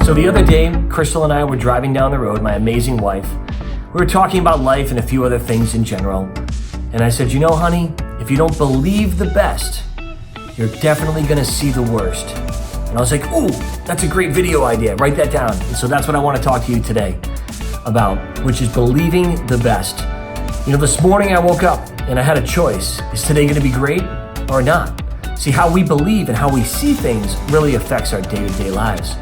So the other day, Crystal and I were driving down the road, my amazing wife. We were talking about life and a few other things in general. And I said, you know, honey, if you don't believe the best, you're definitely gonna see the worst. And I was like, ooh, that's a great video idea. Write that down. And so that's what I want to talk to you today about, which is believing the best. You know, this morning I woke up and I had a choice. Is today gonna be great or not? See, how we believe and how we see things really affects our day-to-day lives.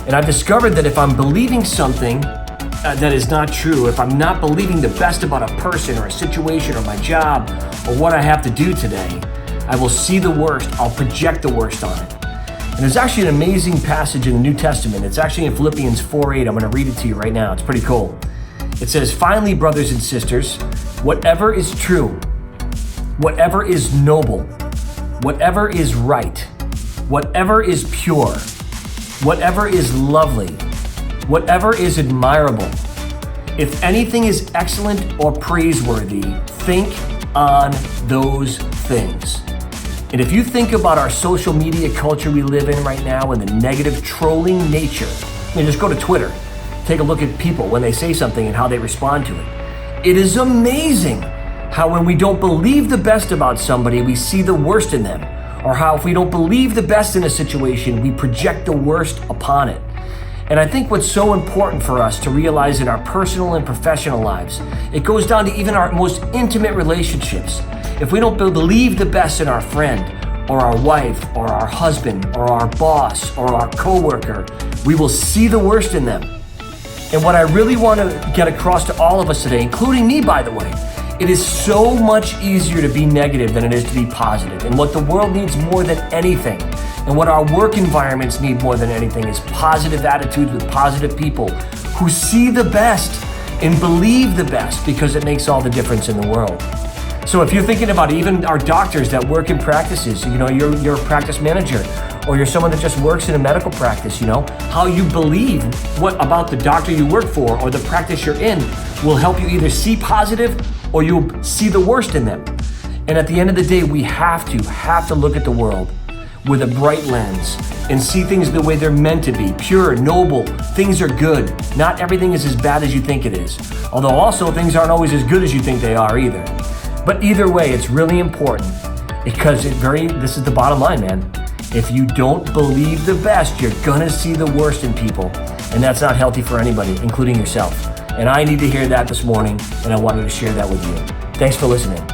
And I've discovered that if I'm believing something that is not true, if I'm not believing the best about a person or a situation or my job or what I have to do today, I will see the worst. I'll project the worst on it. And there's actually an amazing passage in the New Testament. It's actually in Philippians 4:8. I'm going to read it to you right now. It's pretty cool. It says, finally, brothers and sisters, whatever is true, whatever is noble, whatever is right, whatever is pure, whatever is lovely, whatever is admirable, if anything is excellent or praiseworthy, think on those things. And if you think about our social media culture we live in right now and the negative trolling nature, I mean, just go to Twitter, take a look at people when they say something and how they respond to it. It is amazing how when we don't believe the best about somebody, we see the worst in them. Or how if we don't believe the best in a situation, we project the worst upon it. And I think what's so important for us to realize in our personal and professional lives, it goes down to even our most intimate relationships. If we don't believe the best in our friend or our wife or our husband or our boss or our coworker, we will see the worst in them. And what I really want to get across to all of us today, including me, by the way, it is so much easier to be negative than it is to be positive. And what the world needs more than anything, and what our work environments need more than anything, is positive attitudes with positive people who see the best and believe the best, because it makes all the difference in the world. So if you're thinking about even our doctors that work in practices, you know, you're a practice manager, or you're someone that just works in a medical practice, you know, how you believe what about the doctor you work for or the practice you're in will help you either see positive or you'll see the worst in them. And at the end of the day, we have to look at the world with a bright lens and see things the way they're meant to be, pure, noble. Things are good. Not everything is as bad as you think it is. Although also things aren't always as good as you think they are either. But either way, it's really important because this is the bottom line, man. If you don't believe the best, you're gonna see the worst in people. And that's not healthy for anybody, including yourself. And I need to hear that this morning, and I wanted to share that with you. Thanks for listening.